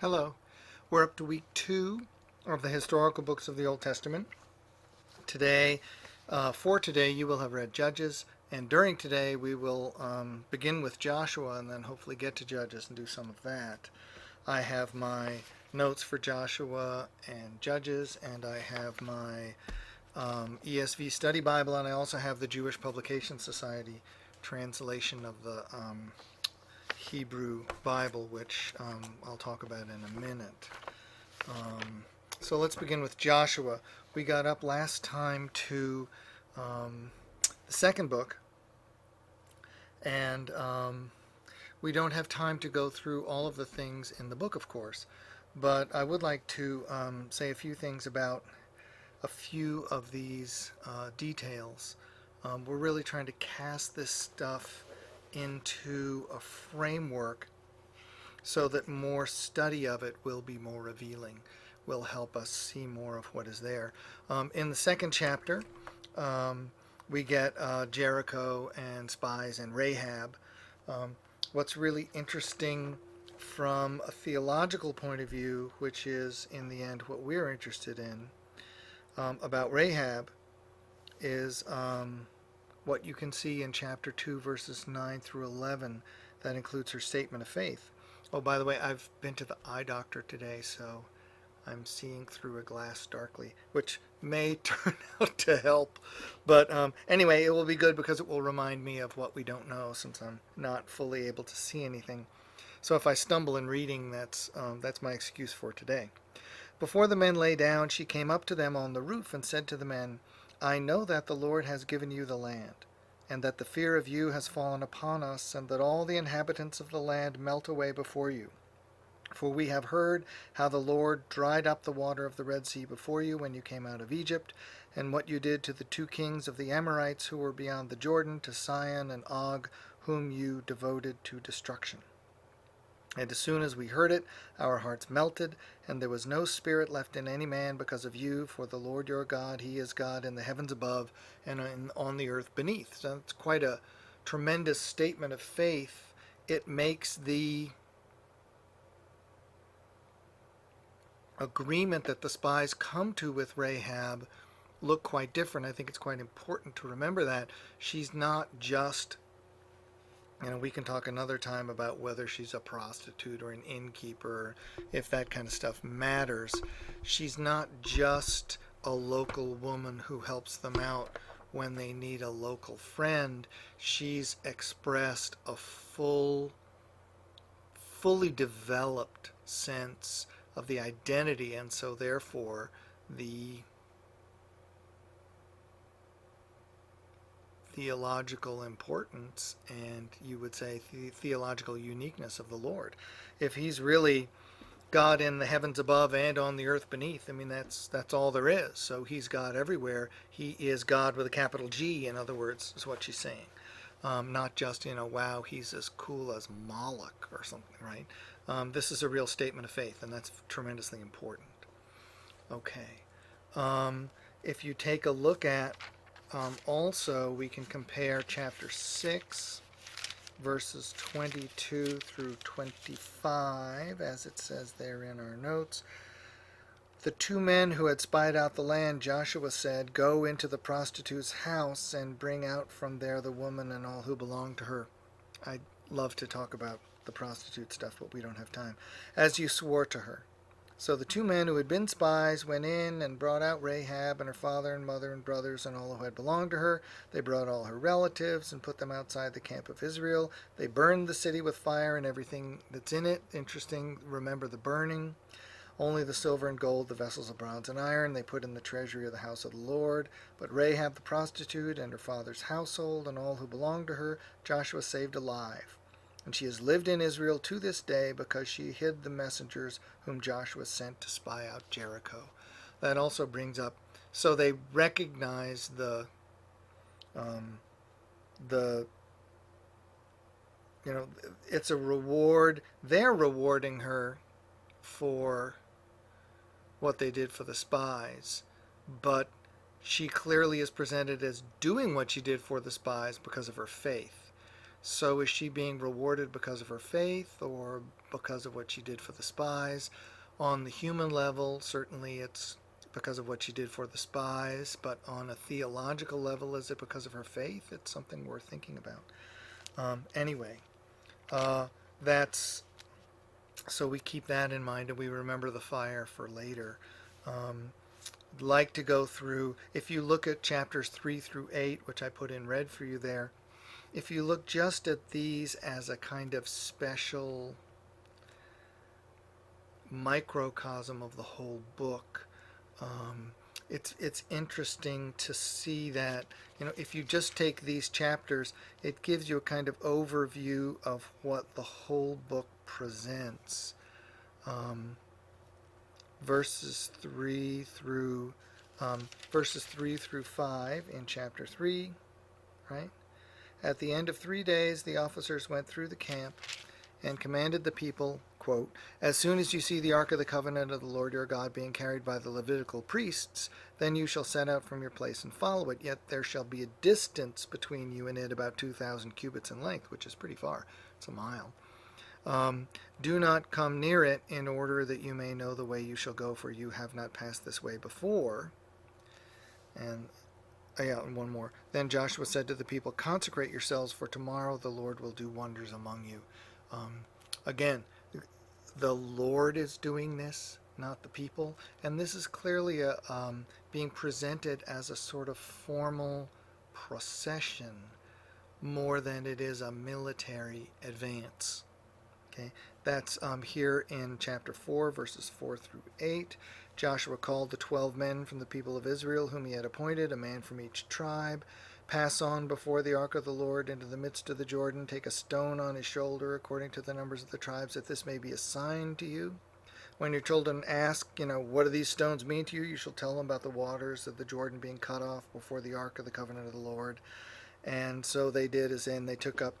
Hello. We're up to week 2 of the historical books of the Old Testament. Today, for today, you will have read Judges, and during today, we will begin with Joshua and then hopefully get to Judges and do some of that. I have my notes for Joshua and Judges, and I have my ESV Study Bible, and I also have the Jewish Publication Society translation of the Hebrew Bible, which I'll talk about in a minute. So let's begin with Joshua. We got up last time to the second book, and we don't have time to go through all of the things in the book, of course, but I would like to say a few things about a few of these details. We're really trying to cast this stuff into a framework so that more study of it will be more revealing, will help us see more of what is there. In the second chapter, we get Jericho and spies and Rahab. What's really interesting from a theological point of view, which is in the end what we're interested in, about Rahab, is what you can see in chapter 2, verses 9 through 11. That includes her statement of faith. Oh, by the way, I've been to the eye doctor today, so I'm seeing through a glass darkly, which may turn out to help. But anyway, it will be good because it will remind me of what we don't know, since I'm not fully able to see anything. So if I stumble in reading, that's my excuse for today. Before the men lay down, she came up to them on the roof and said to the men, I know that the Lord has given you the land, and that the fear of you has fallen upon us, and that all the inhabitants of the land melt away before you. For we have heard how the Lord dried up the water of the Red Sea before you when you came out of Egypt, and what you did to the 2 kings of the Amorites who were beyond the Jordan, to Sihon and Og, whom you devoted to destruction. And as soon as we heard it, our hearts melted, and there was no spirit left in any man because of you, for the Lord your God, he is God in the heavens above and on the earth beneath. So it's quite a tremendous statement of faith. It makes the agreement that the spies come to with Rahab look quite different. I think it's quite important to remember that she's not just, we can talk another time about whether she's a prostitute or an innkeeper, if that kind of stuff matters. She's not just a local woman who helps them out when they need a local friend. She's expressed a fully developed sense of the identity, and so therefore the theological importance, and you would say the theological uniqueness of the Lord. If he's really God in the heavens above and on the earth beneath, that's all there is. So he's God everywhere. He is God with a capital G, in other words, is what she's saying. Not just, wow, he's as cool as Moloch or something, right? This is a real statement of faith, and that's tremendously important. Okay. If you take a look at also, we can compare chapter 6, verses 22 through 25, as it says there in our notes. The 2 men who had spied out the land, Joshua said, Go into the prostitute's house and bring out from there the woman and all who belong to her. I'd love to talk about the prostitute stuff, but we don't have time. As you swore to her. So the 2 men who had been spies went in and brought out Rahab and her father and mother and brothers and all who had belonged to her. They brought all her relatives and put them outside the camp of Israel. They burned the city with fire and everything that's in it. Interesting, remember the burning. Only the silver and gold, the vessels of bronze and iron, they put in the treasury of the house of the Lord. But Rahab the prostitute and her father's household and all who belonged to her, Joshua saved alive. And she has lived in Israel to this day because she hid the messengers whom Joshua sent to spy out Jericho. That also brings up, so they recognize it's a reward. They're rewarding her for what they did for the spies, but she clearly is presented as doing what she did for the spies because of her faith. So is she being rewarded because of her faith or because of what she did for the spies? On the human level, certainly it's because of what she did for the spies, but on a theological level, is it because of her faith? It's something worth thinking about. Anyway, uh, that's so we keep that in mind and we remember the fire for later. Um, like to go through, if you look at chapters 3 through 8, which I put in red for you there, if you look just at these as a kind of special microcosm of the whole book, um, it's interesting to see that, if you just take these chapters, it gives you a kind of overview of what the whole book presents. Um, verses 3 through verses 3 through 5 in chapter 3, right? At the end of 3 days, the officers went through the camp and commanded the people, quote, "As soon as you see the ark of the covenant of the Lord your God being carried by the Levitical priests, then you shall set out from your place and follow it. Yet there shall be a distance between you and it about 2,000 cubits in length," which is pretty far. It's a mile. "Do not come near it, in order that you may know the way you shall go, for you have not passed this way before." And and one more. "Then Joshua said to the people, 'Consecrate yourselves, for tomorrow the Lord will do wonders among you.'" Again, the Lord is doing this, not the people. And this is clearly being presented as a sort of formal procession more than it is a military advance. Okay, that's here in chapter 4, verses 4 through 8. Joshua called the 12 men from the people of Israel, whom he had appointed, a man from each tribe. "Pass on before the ark of the Lord into the midst of the Jordan. Take a stone on his shoulder, according to the numbers of the tribes, that this may be a sign to you. When your children ask, what do these stones mean to you, you shall tell them about the waters of the Jordan being cut off before the ark of the covenant of the Lord." And so they did they took up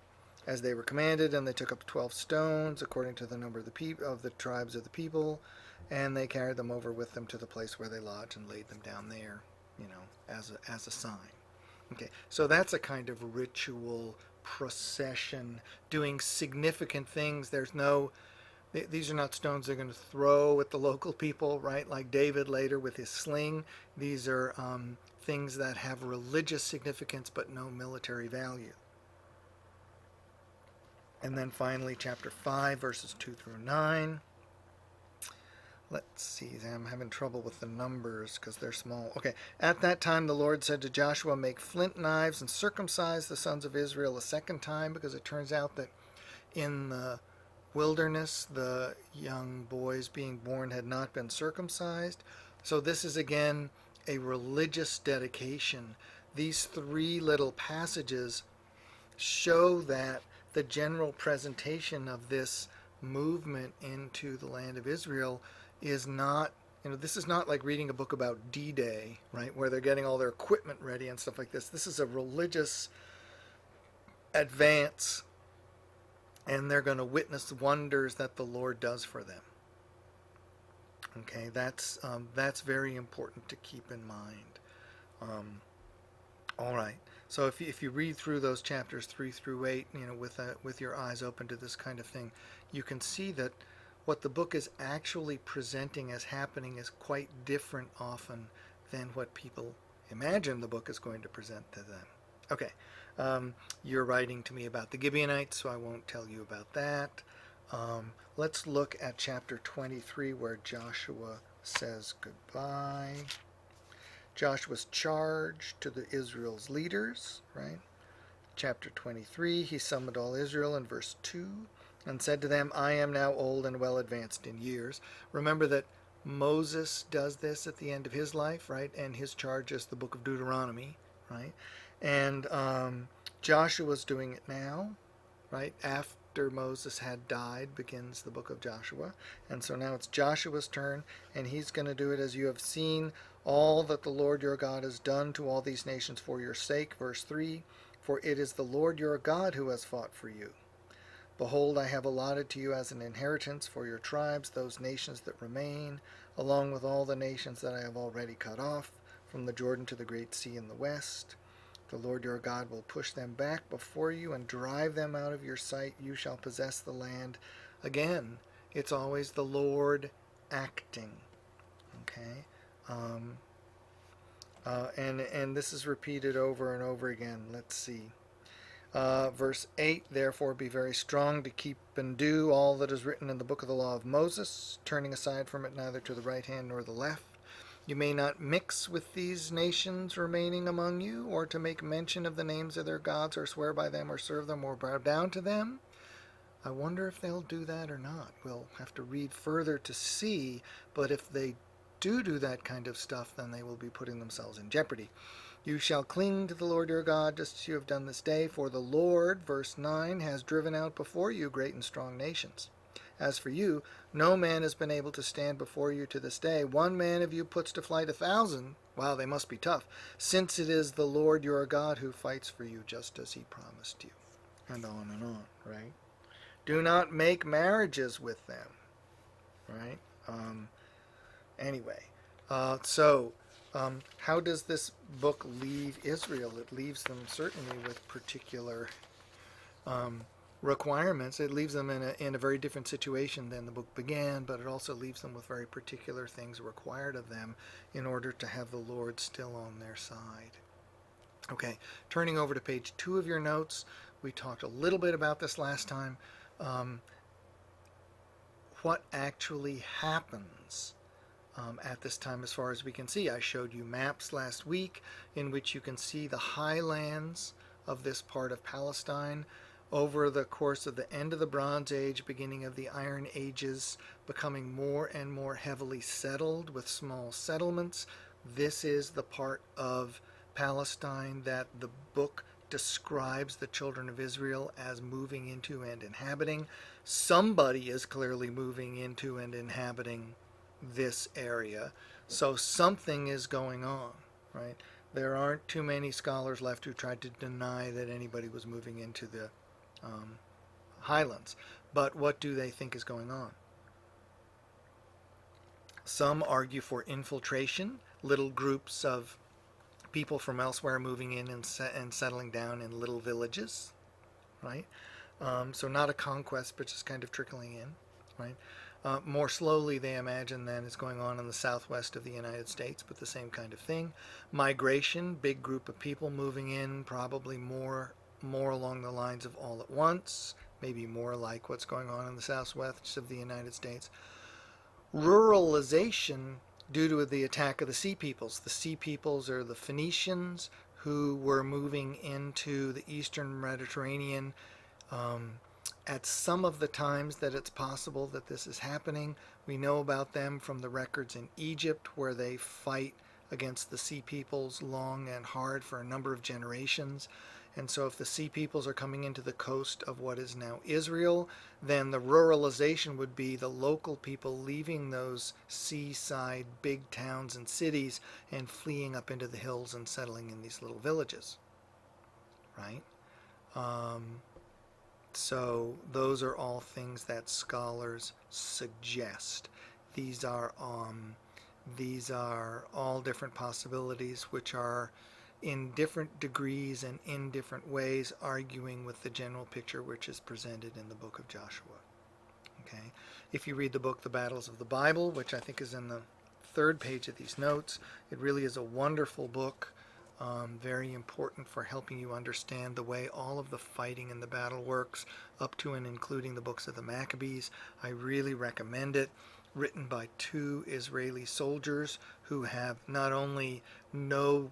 as they were commanded, and they took up 12 stones according to the number of the tribes of the people, and they carried them over with them to the place where they lodged and laid them down there, as a sign. Okay, so that's a kind of ritual procession doing significant things. These are not stones they're going to throw at the local people, right? Like David later with his sling. These are things that have religious significance but no military value. And then finally, chapter 5, verses 2 through 9. Let's see, I'm having trouble with the numbers because they're small. Okay, "At that time the Lord said to Joshua, 'Make flint knives and circumcise the sons of Israel a second time,' because it turns out that in the wilderness the young boys being born had not been circumcised. So this is again a religious dedication. These three little passages show that the general presentation of this movement into the land of Israel is not, this is not like reading a book about D-Day, right, where they're getting all their equipment ready and stuff like this. This is a religious advance, and they're going to witness wonders that the Lord does for them. Okay, that's very important to keep in mind. All right. So if you read through those chapters 3 through 8, with your eyes open to this kind of thing, you can see that what the book is actually presenting as happening is quite different often than what people imagine the book is going to present to them. Okay, you're writing to me about the Gibeonites, so I won't tell you about that. Let's look at chapter 23, where Joshua says goodbye. Joshua's charge to the Israel's leaders, right? Chapter 23, he summoned all Israel in verse 2 and said to them, "I am now old and well advanced in years." Remember that Moses does this at the end of his life, right? And his charge is the book of Deuteronomy, right? And Joshua's doing it now, right? After Moses had died begins the book of Joshua. And so now it's Joshua's turn, and he's going to do it. "As you have seen all that the Lord your God has done to all these nations for your sake," verse 3, "for it is the Lord your God who has fought for you. Behold, I have allotted to you as an inheritance for your tribes those nations that remain, along with all the nations that I have already cut off, from the Jordan to the great sea in the west. The Lord your God will push them back before you and drive them out of your sight. You shall possess the land. Again, it's always the Lord acting. Okay? Um, and this is repeated over and over again. Let's see. Verse 8, therefore be very strong to keep and do all that is written in the book of the law of Moses, turning aside from it neither to the right hand nor the left. You may not mix with these nations remaining among you, or to make mention of the names of their gods, or swear by them, or serve them, or bow down to them. I wonder if they'll do that or not. We'll have to read further to see, but if they do that kind of stuff, then they will be putting themselves in jeopardy. You shall cling to the Lord your God, just as you have done this day, for the Lord, verse 9, has driven out before you great and strong nations. As for you, no man has been able to stand before you to this day. One man of you puts to flight 1,000. Wow, they must be tough, since it is the Lord your God who fights for you, just as he promised you. And on, right? Do not make marriages with them, right? Anyway, how does this book leave Israel? It leaves them certainly with particular requirements. It leaves them in a very different situation than the book began, but it also leaves them with very particular things required of them in order to have the Lord still on their side. Okay, turning over to page 2 of your notes, we talked a little bit about this last time. What actually happens at this time as far as we can see. I showed you maps last week in which you can see the highlands of this part of Palestine over the course of the end of the Bronze Age, beginning of the Iron Ages, becoming more and more heavily settled with small settlements. This is the part of Palestine that the book describes the children of Israel as moving into and inhabiting. Somebody is clearly moving into and inhabiting this area, so something is going on, right? There aren't too many scholars left who tried to deny that anybody was moving into the highlands, but what do they think is going on? Some argue for infiltration, little groups of people from elsewhere moving in and settling down in little villages, right? So not a conquest, but just kind of trickling in, right? More slowly, they imagine, than is going on in the southwest of the United States, but the same kind of thing. Migration, big group of people moving in, probably more along the lines of all at once, maybe more like what's going on in the southwest of the United States. Ruralization, due to the attack of the Sea Peoples. The Sea Peoples are the Phoenicians who were moving into the eastern Mediterranean at some of the times that it's possible that this is happening. We know about them from the records in Egypt, where they fight against the Sea Peoples long and hard for a number of generations. And so if the Sea Peoples are coming into the coast of what is now Israel, then the ruralization would be the local people leaving those seaside big towns and cities and fleeing up into the hills and settling in these little villages, right? So those are all things that scholars suggest. These are all different possibilities which are in different degrees and in different ways arguing with the general picture which is presented in the book of Joshua. Okay? If you read the book The Battles of the Bible, which I think is in the 3rd page of these notes, it really is a wonderful book. Very important for helping you understand the way all of the fighting in the battle works, up to and including the books of the Maccabees. I really recommend it. Written by 2 Israeli soldiers who have not only know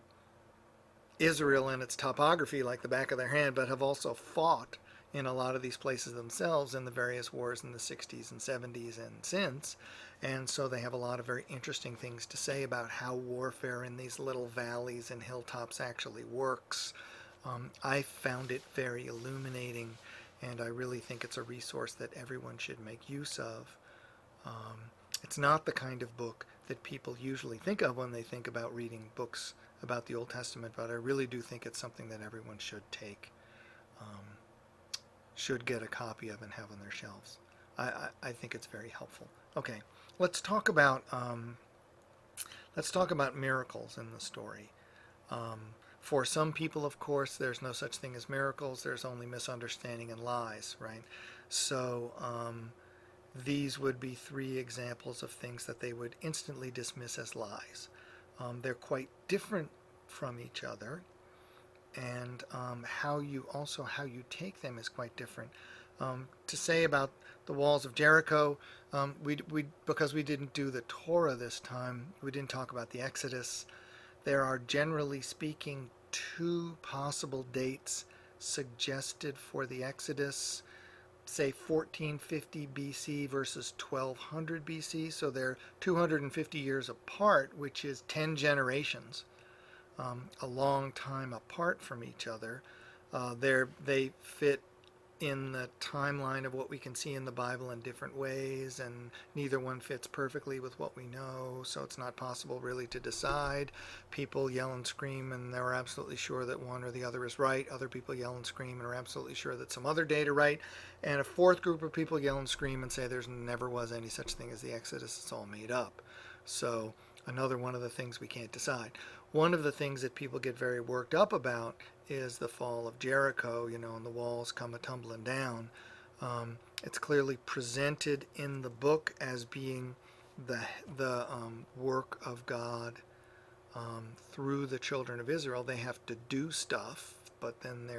Israel and its topography like the back of their hand, but have also fought in a lot of these places themselves in the various wars in the 60s and 70s and since. And so they have a lot of very interesting things to say about how warfare in these little valleys and hilltops actually works. I found it very illuminating, and I really think it's a resource that everyone should make use of. It's not the kind of book that people usually think of when they think about reading books about the Old Testament, but I really do think it's something that everyone should take, should get a copy of and have on their shelves. I think it's very helpful. Okay, let's talk about miracles in the story. For some people, of course, there's no such thing as miracles. There's only misunderstanding and lies, right? So these would be three examples of things that they would instantly dismiss as lies. They're quite different from each other, and how you take them is quite different. To say about the walls of Jericho, because we didn't do the Torah this time, we didn't talk about the Exodus. There are, generally speaking, two possible dates suggested for the Exodus, say 1450 BC versus 1200 BC. So they're 250 years apart, which is 10 generations, a long time apart from each other. They fit in the timeline of what we can see in the Bible in different ways, and neither one fits perfectly with what we know, so it's not possible really to decide. People yell and scream and they're absolutely sure that one or the other is right. Other people yell and scream and are absolutely sure that some other date are right. And a fourth group of people yell and scream and say there's never was any such thing as the Exodus, it's all made up. So another one of the things we can't decide. One of the things that people get very worked up about is the fall of Jericho, and the walls come a-tumbling down. It's clearly presented in the book as being the work of God through the children of Israel. They have to do stuff, but then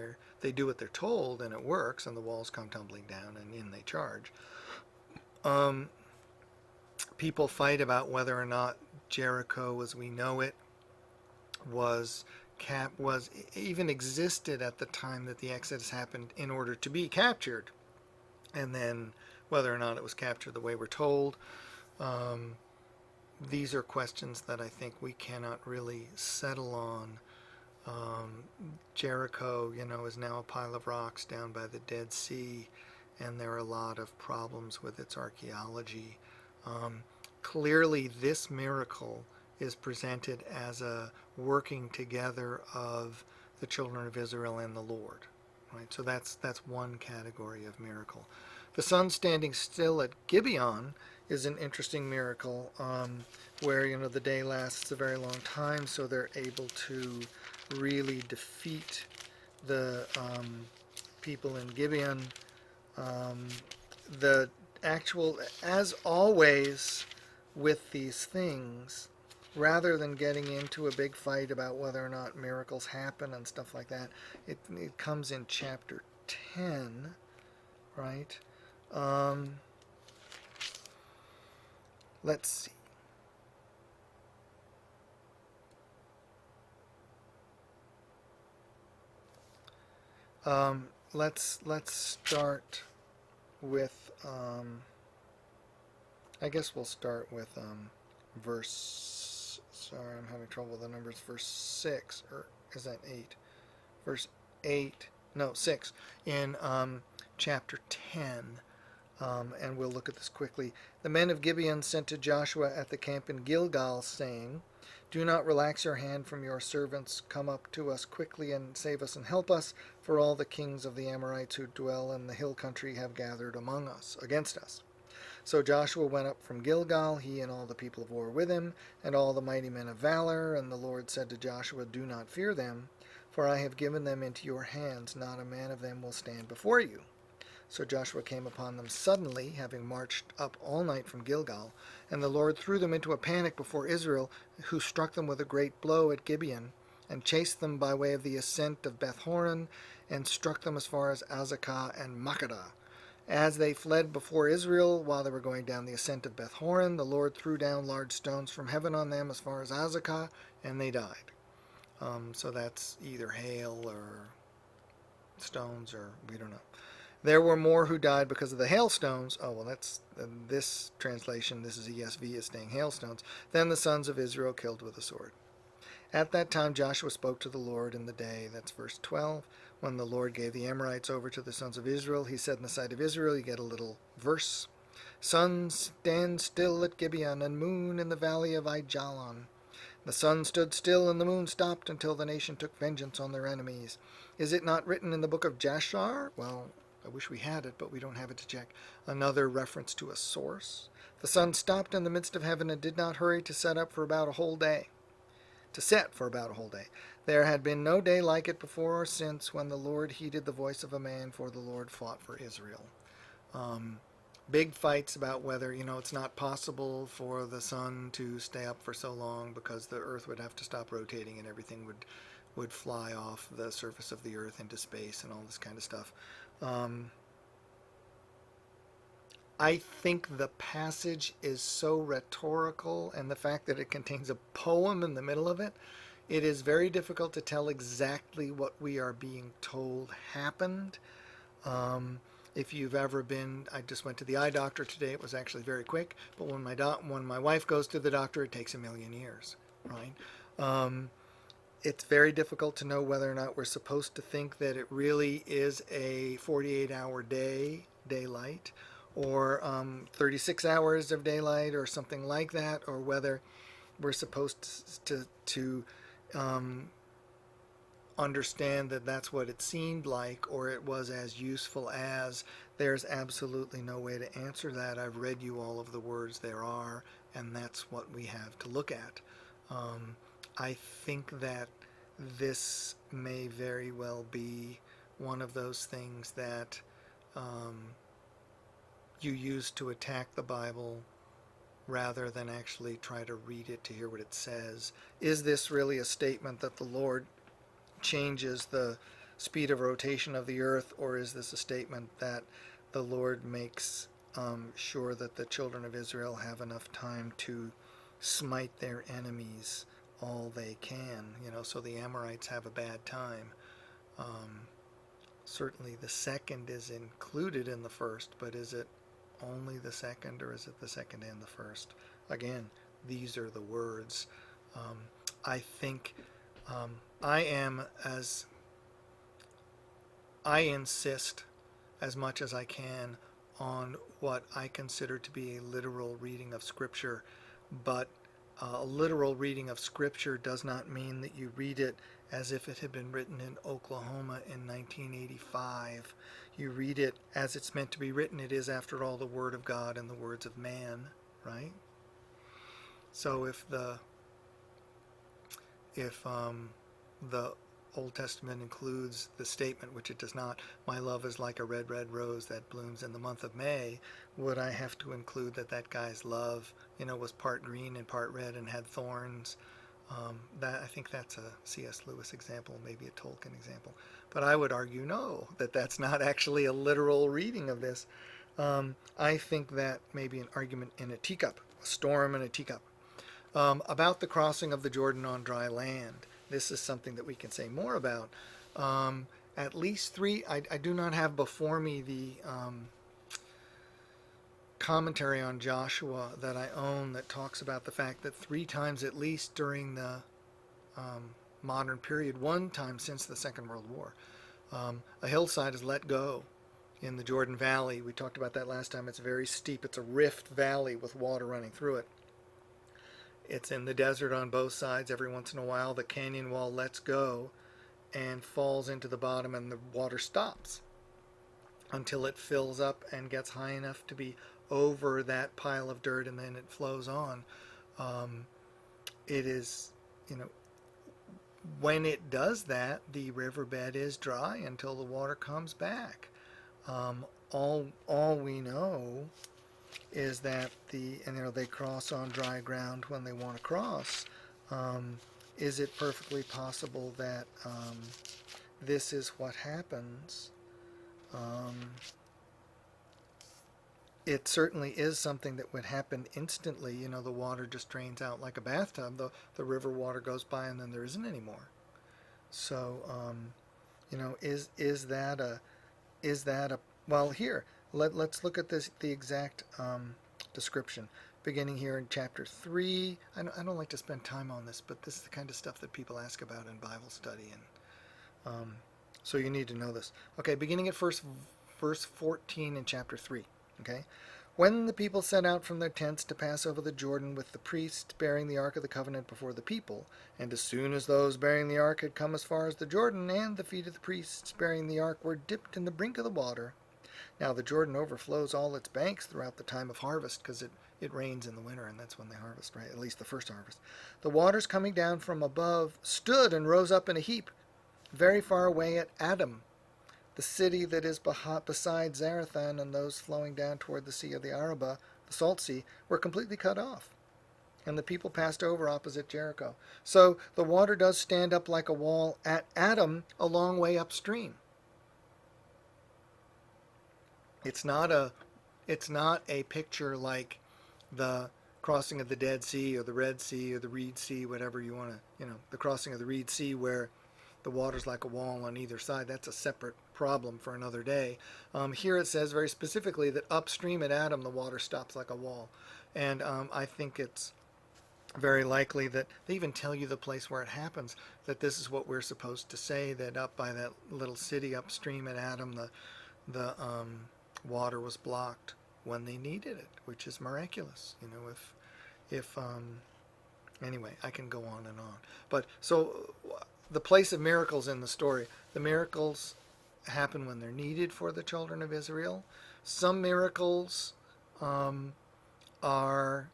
they do what they're told, and it works, and the walls come tumbling down, and in they charge. People fight about whether or not Jericho, as we know it, was even existed at the time that the Exodus happened in order to be captured, and then whether or not it was captured the way we're told. These are questions that I think we cannot really settle on. Jericho, is now a pile of rocks down by the Dead Sea, and there are a lot of problems with its archaeology. Clearly, this miracle is presented as a working together of the children of Israel and the Lord, right? So that's one category of miracle. The sun standing still at Gibeon is an interesting miracle, where the day lasts a very long time, so they're able to really defeat the people in Gibeon. The actual, as always with these things, rather than getting into a big fight about whether or not miracles happen and stuff like that, it comes in chapter 10, right? Let's see. Let's start with, I guess we'll start with verse, sorry, I'm having trouble with the numbers, verse 6, or is that 8? Verse 8, no, 6, in chapter 10, and we'll look at this quickly. The men of Gibeon sent to Joshua at the camp in Gilgal, saying, "Do not relax your hand from your servants. Come up to us quickly and save us and help us, for all the kings of the Amorites who dwell in the hill country have gathered against us." So Joshua went up from Gilgal, he and all the people of war with him, and all the mighty men of valor. And the Lord said to Joshua, "Do not fear them, for I have given them into your hands. Not a man of them will stand before you." So Joshua came upon them suddenly, having marched up all night from Gilgal. And the Lord threw them into a panic before Israel, who struck them with a great blow at Gibeon, and chased them by way of the ascent of Beth-horon, and struck them as far as Azekah and Makkedah. As they fled before Israel, while they were going down the ascent of Beth-horon, the Lord threw down large stones from heaven on them as far as Azekah, and they died. So that's either hail or stones, or we don't know. There were more who died because of the hailstones. Oh, well, that's this translation. This is ESV, is saying hailstones. Then the sons of Israel killed with the sword. At that time Joshua spoke to the Lord in the day, that's verse 12, when the Lord gave the Amorites over to the sons of Israel. He said in the sight of Israel, you get a little verse, "Sun, stand still at Gibeon, and moon in the valley of Aijalon." The sun stood still and the moon stopped until the nation took vengeance on their enemies. Is it not written in the book of Jashar? Well, I wish we had it, but we don't have it to check. Another reference to a source. The sun stopped in the midst of heaven and did not hurry to set up for about a whole day. to set for about a whole day. There had been no day like it before or since when the Lord heeded the voice of a man, for the Lord fought for Israel. Um, Big fights about whether, it's not possible for the sun to stay up for so long because the earth would have to stop rotating and everything would fly off the surface of the earth into space and all this kind of stuff. Um, I think the passage is so rhetorical, and the fact that it contains a poem in the middle of it, it is very difficult to tell exactly what we are being told happened. If you've ever been, I just went to the eye doctor today. It was actually very quick, but when my wife goes to the doctor, it takes a million years, right? It's very difficult to know whether or not we're supposed to think that it really is a 48-hour daylight, or 36 hours of daylight, or something like that, or whether we're supposed to understand that that's what it seemed like, or it was as useful as. There's absolutely no way to answer that. I've read you all of the words there are, and that's what we have to look at. I think that this may very well be one of those things that you use to attack the Bible rather than actually try to read it to hear what it says. Is this really a statement that the Lord changes the speed of rotation of the earth, or is this a statement that the Lord makes sure that the children of Israel have enough time to smite their enemies all they can, so the Amorites have a bad time? Certainly the second is included in the first, but is it only the second, or is it the second and the first? Again, these are the words. I think I insist as much as I can on what I consider to be a literal reading of Scripture, but a literal reading of Scripture does not mean that you read it as if it had been written in Oklahoma in 1985. You read it as it's meant to be written. It is, after all, the Word of God and the words of man, right? So if the Old Testament includes the statement, which it does not, my love is like a red, red rose that blooms in the month of May, would I have to include that guy's love, was part green and part red and had thorns? I think that's a C.S. Lewis example, maybe a Tolkien example. But I would argue no, that's not actually a literal reading of this. I think that may be an argument in a teacup, a storm in a teacup. About the crossing of the Jordan on dry land. This is something that we can say more about. At least three, I do not have before me the commentary on Joshua that I own that talks about the fact that 3 times at least during the modern period, 1 time since the Second World War, a hillside is let go in the Jordan Valley. We talked about that last time. It's very steep. It's a rift valley with water running through it. It's in the desert on both sides. Every once in a while, the canyon wall lets go and falls into the bottom, and the water stops until it fills up and gets high enough to be over that pile of dirt, and then it flows on. It is, when it does that, the riverbed is dry until the water comes back. All we know is that they cross on dry ground when they want to cross. Is it perfectly possible that this is what happens? It certainly is something that would happen instantly. The water just drains out like a bathtub. The river water goes by and then there isn't any more. So, is that a well, here, let's look at the exact description. Beginning here in chapter 3. I don't like to spend time on this, but this is the kind of stuff that people ask about in Bible study, and so you need to know this. Okay, beginning at verse 14 in chapter 3. Okay, when the people set out from their tents to pass over the Jordan with the priests bearing the Ark of the Covenant before the people, and as soon as those bearing the Ark had come as far as the Jordan, and the feet of the priests bearing the Ark were dipped in the brink of the water, Now the Jordan overflows all its banks throughout the time of harvest because it rains in the winter, and that's when they harvest, right? At least the first harvest. The waters coming down from above stood and rose up in a heap very far away at Adam, the city that is beside Zarethan, and those flowing down toward the Sea of the Arabah, the Salt Sea, were completely cut off. And the people passed over opposite Jericho. So the water does stand up like a wall at Adam, a long way upstream. It's not a picture like the crossing of the Dead Sea or the Red Sea or the Reed Sea, whatever you want to, the crossing of the Reed Sea where the water's like a wall on either side. That's a separate problem for another day. Here it says very specifically that upstream at Adam the water stops like a wall. And I think it's very likely that they even tell you the place where it happens, that this is what we're supposed to say, that up by that little city upstream at Adam the water was blocked when they needed it, which is miraculous. If anyway, I can go on and on. But so the place of miracles in the story, the miracles happen when they're needed for the children of Israel. Some miracles are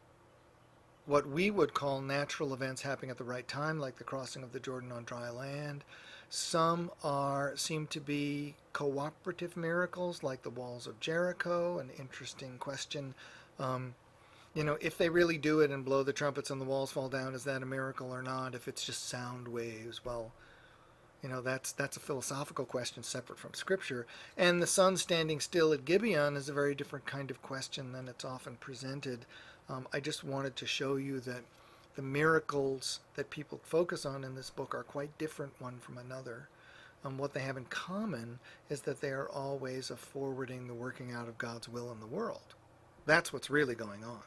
what we would call natural events happening at the right time, like the crossing of the Jordan on dry land. Some seem to be cooperative miracles, like the walls of Jericho. An interesting question. If they really do it and blow the trumpets and the walls fall down, is that a miracle or not? If it's just sound waves, well, that's a philosophical question separate from Scripture. And the sun standing still at Gibeon is a very different kind of question than it's often presented. I just wanted to show you that the miracles that people focus on in this book are quite different one from another. What they have in common is that they are all ways of forwarding the working out of God's will in the world. That's what's really going on.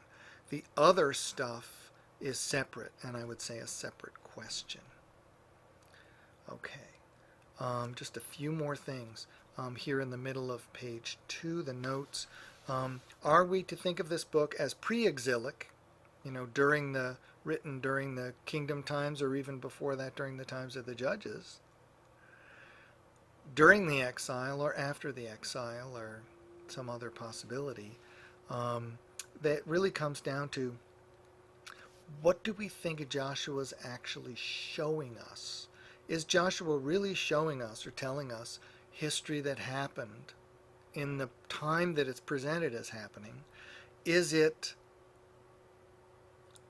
The other stuff is separate, and I would say a separate question. Okay, just a few more things. Here in the middle of page 2, the notes. Are we to think of this book as pre-exilic, written during the kingdom times, or even before that during the times of the judges, during the exile or after the exile, or some other possibility? That really comes down to, what do we think Joshua's actually showing us? Is Joshua really showing us or telling us history that happened in the time that it's presented as happening? Is it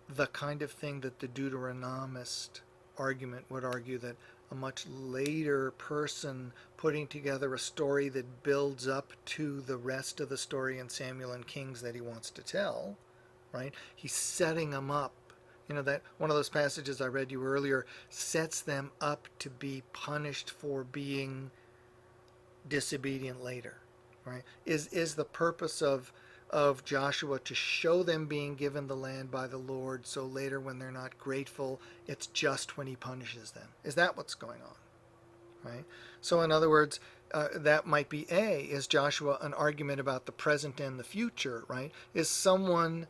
the kind of thing that the Deuteronomist argument would argue, that a much later person putting together a story that builds up to the rest of the story in Samuel and Kings that he wants to tell, right? He's setting them up. That one of those passages I read you earlier sets them up to be punished for being disobedient later, right? Is the purpose of Joshua to show them being given the land by the Lord, so later when they're not grateful, it's just when he punishes them? Is that what's going on, right? So in other words, that might be is Joshua an argument about the present and the future, right? Is someone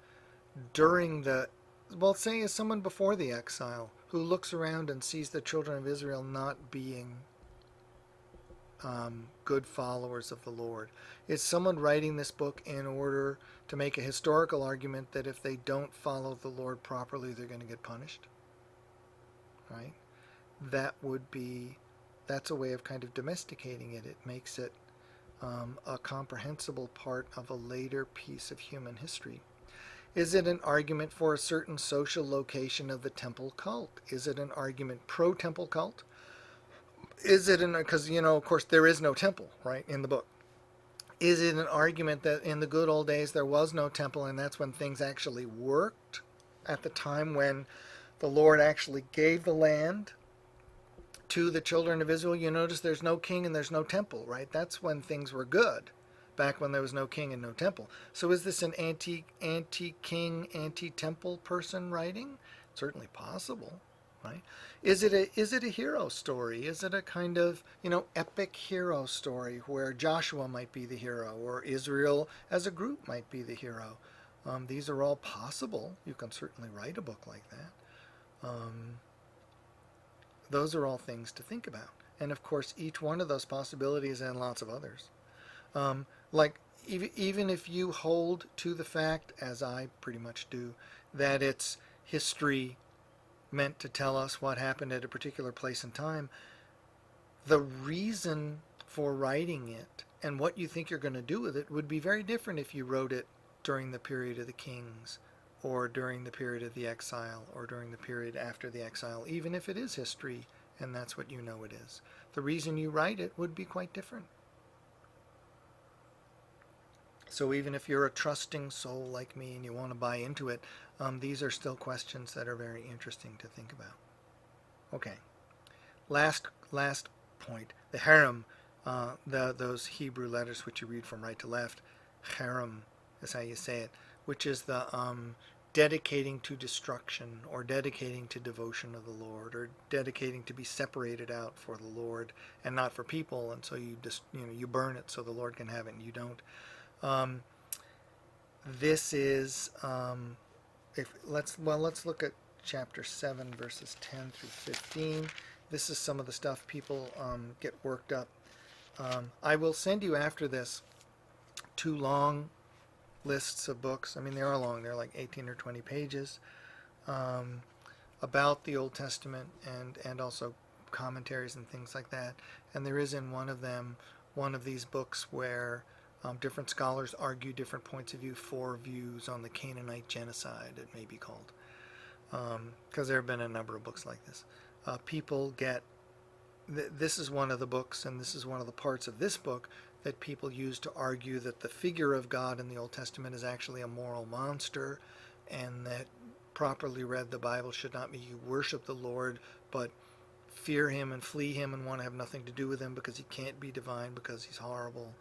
is someone before the exile who looks around and sees the children of Israel not being good followers of the Lord? Is someone writing this book in order to make a historical argument that if they don't follow the Lord properly, they're going to get punished? Right? That's a way of kind of domesticating it. It makes it a comprehensible part of a later piece of human history. Is it an argument for a certain social location of the temple cult? Is it an argument pro-temple cult? Is it because, of course, there is no temple, right, in the book. Is it an argument that in the good old days there was no temple, and that's when things actually worked, at the time when the Lord actually gave the land to the children of Israel? You notice there's no king and there's no temple, right? That's when things were good, back when there was no king and no temple. So is this an anti-king, anti-temple person writing? Certainly possible. Right? Is it a hero story? Is it a kind of, epic hero story where Joshua might be the hero, or Israel as a group might be the hero? These are all possible. You can certainly write a book like that. Those are all things to think about. And of course, each one of those possibilities, and lots of others, Like, even if you hold to the fact, as I pretty much do, that it's history meant to tell us what happened at a particular place and time, the reason for writing it and what you think you're going to do with it would be very different if you wrote it during the period of the kings, or during the period of the exile, or during the period after the exile, even if it is history and that's what you know it is. The reason you write it would be quite different. So even if you're a trusting soul like me and you want to buy into it, these are still questions that are very interesting to think about. Okay, last point. The harem, those Hebrew letters which you read from right to left, harem is how you say it, which is the dedicating to destruction, or dedicating to devotion of the Lord, or dedicating to be separated out for the Lord and not for people, and so you just you burn it so the Lord can have it and you don't. This is if let's look at chapter 7 verses 10 through 15. This is some of the stuff people get worked up. I will send you after this 2 long lists of books. I mean, they are long. They're like 18 or 20 pages about the Old Testament, and also commentaries and things like that. And there is in one of them, one of these books, where different scholars argue different points of view, 4 views on the Canaanite genocide, it may be called, because there have been a number of books like this. People get, this is one of the books, and this is one of the parts of this book that people use to argue that the figure of God in the Old Testament is actually a moral monster, and that properly read the Bible should not be you worship the Lord, but fear him and flee him and want to have nothing to do with him because he can't be divine because he's horrible.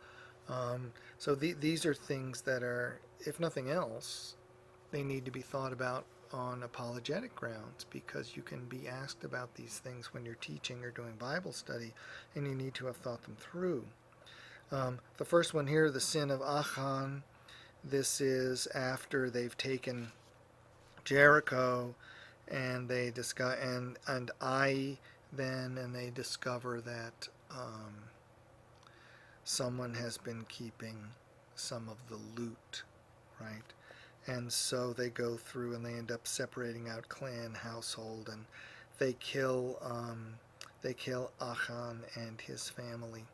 So these are things that are, if nothing else, they need to be thought about on apologetic grounds, because you can be asked about these things when you're teaching or doing Bible study, and you need to have thought them through. The first one here, the sin of Achan. This is after they've taken Jericho, and they discuss and Ai then, and they discover that someone has been keeping some of the loot, right? And so they go through and they end up separating out clan, household, and they kill Achan and his family.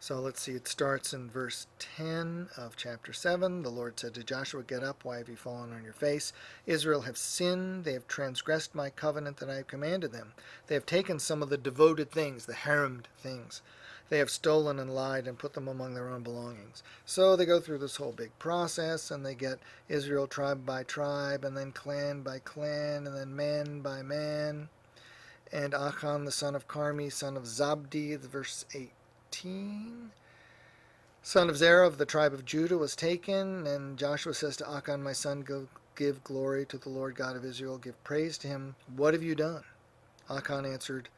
So let's see, it starts in verse 10 of chapter 7. The Lord said to Joshua, "Get up, why have you fallen on your face? Israel have sinned, they have transgressed my covenant that I have commanded them. They have taken some of the devoted things, the haremed things. They have stolen and lied and put them among their own belongings." So they go through this whole big process, and they get Israel tribe by tribe, and then clan by clan, and then man by man. And Achan, the son of Carmi, son of Zabdi, verse 18, son of Zerah of the tribe of Judah, was taken. And Joshua says to Achan, "My son, go give glory to the Lord God of Israel. Give praise to him. What have you done?" Achan answered,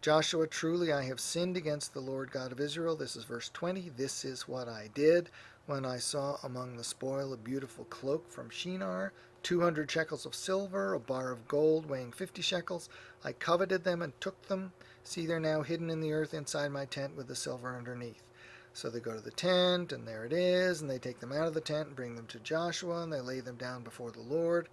"Joshua, truly I have sinned against the Lord God of Israel." This is verse 20. "This is what I did when I saw among the spoil a beautiful cloak from Shinar, 200 shekels of silver, a bar of gold weighing 50 shekels. I coveted them and took them. See, they're now hidden in the earth inside my tent with the silver underneath." So they go to the tent, and there it is, and they take them out of the tent and bring them to Joshua, and they lay them down before the Lord.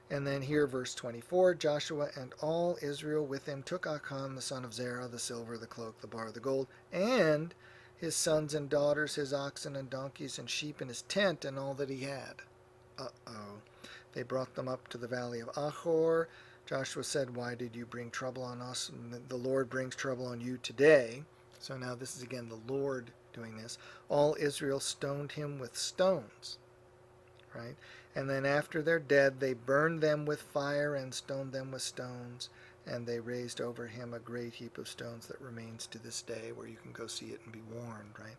And then here, verse 24, "Joshua and all Israel with him took Achan the son of Zerah, the silver, the cloak, the bar, the gold, and his sons and daughters, his oxen and donkeys and sheep, and his tent, and all that he had." Uh-oh. They brought them up to the valley of Achor. Joshua said, "Why did you bring trouble on us? And the Lord brings trouble on you today." So now this is again the Lord doing this. "All Israel stoned him with stones." Right? And then after they're dead, they burned them with fire and stoned them with stones. And they raised over him a great heap of stones that remains to this day, where you can go see it and be warned, right?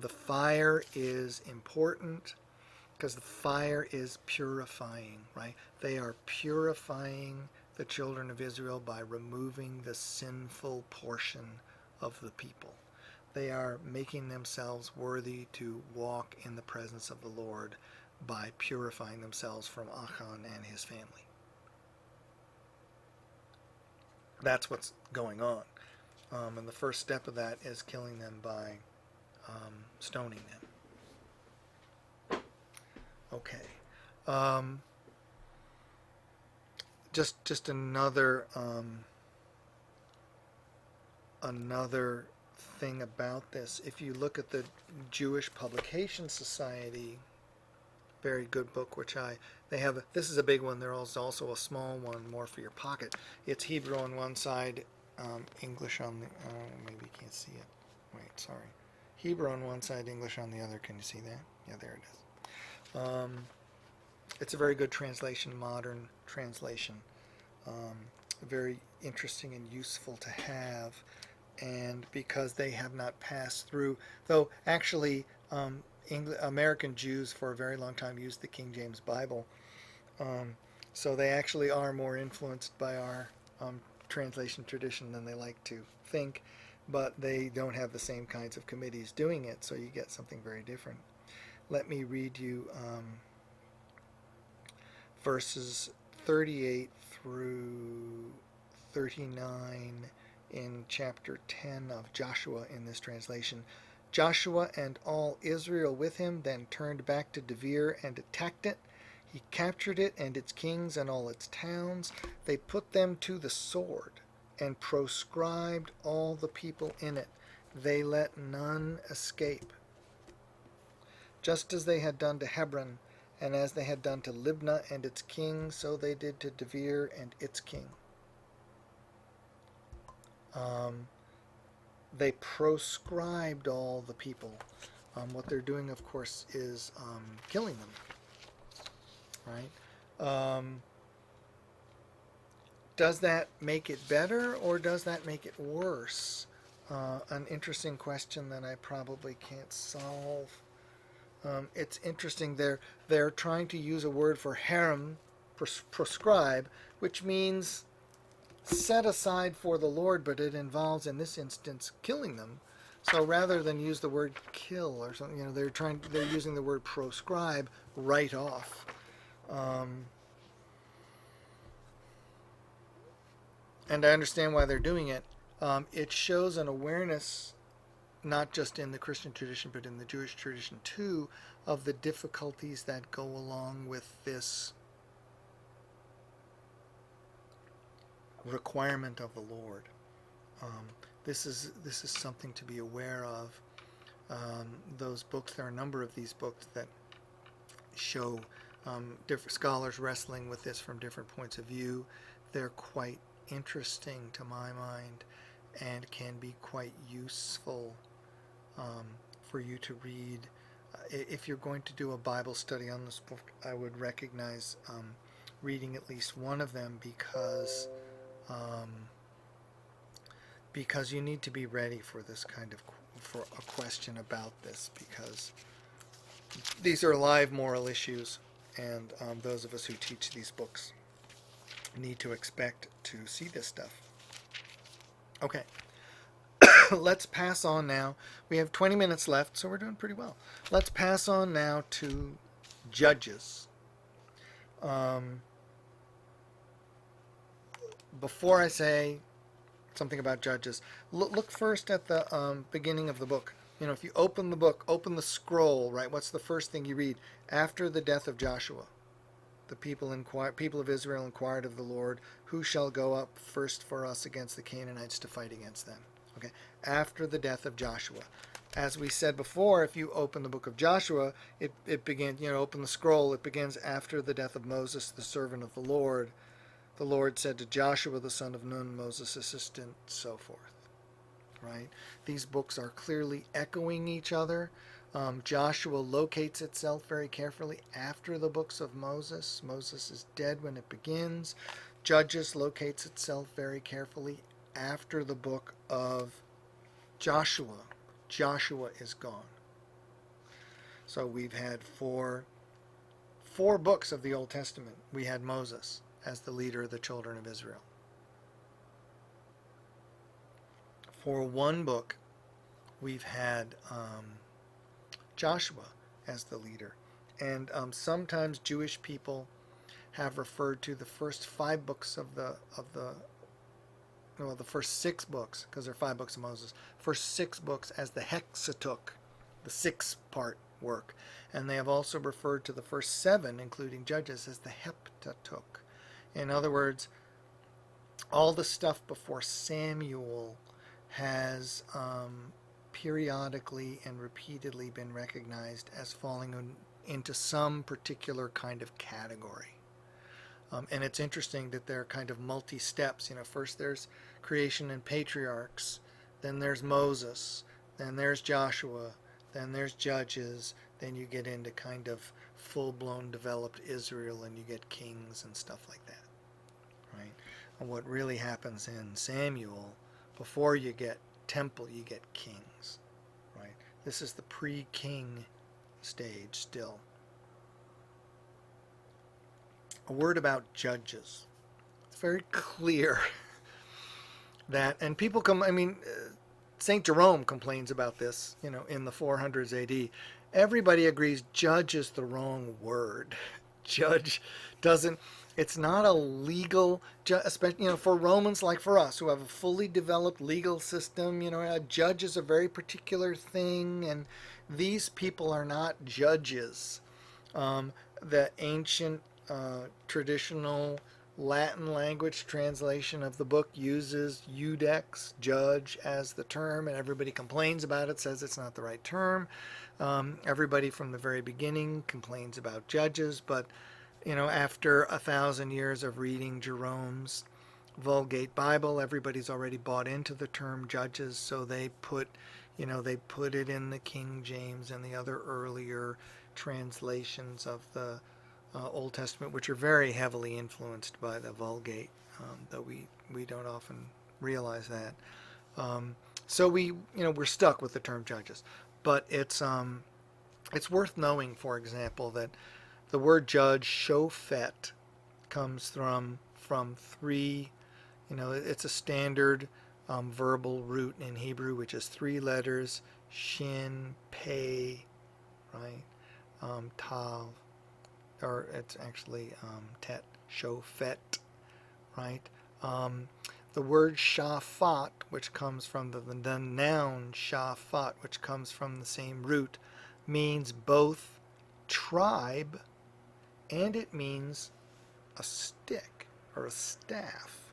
The fire is important because the fire is purifying, right? They are purifying the children of Israel by removing the sinful portion of the people. They are making themselves worthy to walk in the presence of the Lord by purifying themselves from Achan and his family. That's what's going on. And the first step of that is killing them by stoning them. Okay. Um, just another thing about this. If you look at the Jewish Publication Society, very good book, which they have. This is a big one. There's also a small one, more for your pocket. It's Hebrew on one side, English on the. Maybe you can't see it. Wait, sorry. Hebrew on one side, English on the other. Can you see that? Yeah, there it is. It's a very good translation, modern translation. Very interesting and useful to have, and because they have not passed through, though actually American Jews for a very long time used the King James Bible, so they actually are more influenced by our translation tradition than they like to think, but they don't have the same kinds of committees doing it, so you get something very different. Let me read you verses 38 through 39 in chapter 10 of Joshua in this translation. Joshua and all Israel with him then turned back to Devere and attacked it. He captured it and its kings and all its towns. They put them to the sword and proscribed all the people in it. They let none escape. Just as they had done to Hebron, and as they had done to Libnah and its king, so they did to Devere and its king. They proscribed all the people. What they're doing, of course, is killing them. Right? Does that make it better, or does that make it worse? An interesting question that I probably can't solve. It's interesting. They're trying to use a word for harem, proscribe, which means set aside for the Lord, but it involves, in this instance, killing them. So rather than use the word kill or something, they're using the word proscribe right off. And I understand why they're doing it. It shows an awareness, not just in the Christian tradition, but in the Jewish tradition too, of the difficulties that go along with this requirement of the Lord. This is something to be aware of. Those books, there are a number of these books that show different scholars wrestling with this from different points of view. They're quite interesting to my mind and can be quite useful for you to read. If you're going to do a Bible study on this book, I would recognize reading at least one of them because you need to be ready for this kind of for a question about this, because these are live moral issues, and those of us who teach these books need to expect to see this stuff. Okay. Let's pass on now. We have 20 minutes left, so we're doing pretty well. Let's pass on now to Judges. Before I say something about Judges, look first at the beginning of the book. If you open the book, open the scroll, right? What's the first thing you read? After the death of Joshua, the people of Israel inquired of the Lord, who shall go up first for us against the Canaanites to fight against them? Okay, after the death of Joshua. As we said before, if you open the book of Joshua, it begins, open the scroll, it begins after the death of Moses, the servant of the Lord. The Lord said to Joshua, the son of Nun, Moses' assistant, so forth. Right? These books are clearly echoing each other. Joshua locates itself very carefully after the books of Moses. Moses is dead when it begins. Judges locates itself very carefully after the book of Joshua. Joshua is gone. So we've had four books of the Old Testament. We had Moses as the leader of the children of Israel. For one book, we've had Joshua as the leader. And sometimes Jewish people have referred to the first 5 books of the first 6 books, because there are 5 books of Moses, first 6 books as the Hexateuch, the 6th part, work. And they have also referred to the first 7, including Judges, as the Heptateuch. In other words, all the stuff before Samuel has periodically and repeatedly been recognized as falling into some particular kind of category. And it's interesting that they're kind of multi-steps. First there's creation and patriarchs, then there's Moses, then there's Joshua, then there's Judges, then you get into kind of full-blown developed Israel, and you get kings and stuff like that, right? And what really happens in Samuel, before you get temple, you get kings, right? This is the pre-king stage still. A word about Judges. It's very clear that, and people St. Jerome complains about this, in the 400s AD. Everybody agrees judge is the wrong word. Judge doesn't, it's not a legal, especially, for Romans like for us who have a fully developed legal system, a judge is a very particular thing, and these people are not judges. The ancient traditional Latin language translation of the book uses iudex, judge, as the term, and everybody complains about it, says it's not the right term. Everybody from the very beginning complains about judges, but after 1,000 years of reading Jerome's Vulgate Bible, everybody's already bought into the term judges, so they put it in the King James and the other earlier translations of the Old Testament, which are very heavily influenced by the Vulgate, though we don't often realize that. So we're stuck with the term judges, but it's worth knowing, for example, that the word judge, shofet, comes from 3. It's a standard verbal root in Hebrew, which is 3 letters: shin, pei, right, tav. Or it's actually tet, shofet, right? The word shaphat, which comes from the noun shaphat, which comes from the same root, means both tribe and it means a stick or a staff.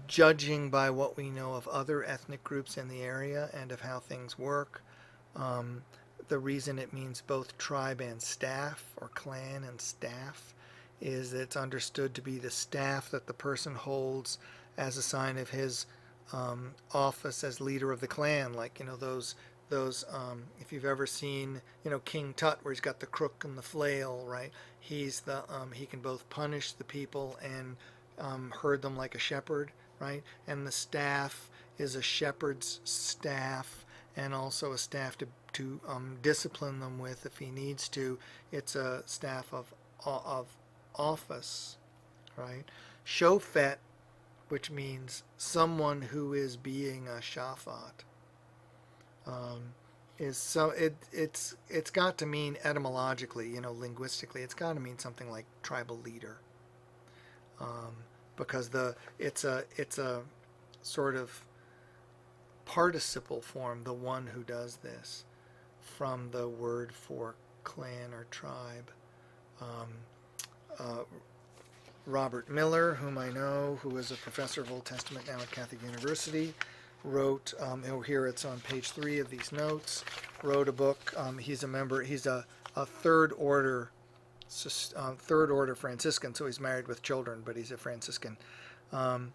Judging by what we know of other ethnic groups in the area and of how things work, the reason it means both tribe and staff, or clan and staff, is that it's understood to be the staff that the person holds as a sign of his office as leader of the clan. Like, those if you've ever seen, King Tut, where he's got the crook and the flail, right? He's the he can both punish the people and herd them like a shepherd, right? And the staff is a shepherd's staff, and also a staff to discipline them with if he needs to. It's a staff of office, right? Shofet, which means someone who is being a shaphat, it's got to mean etymologically, linguistically, it's got to mean something like tribal leader, because it's a sort of participle form, the one who does this, from the word for clan or tribe. Robert Miller, whom I know, who is a professor of Old Testament now at Catholic University, wrote, here it's on page 3 of these notes, wrote a book. He's a third order Franciscan, so he's married with children, but he's a Franciscan.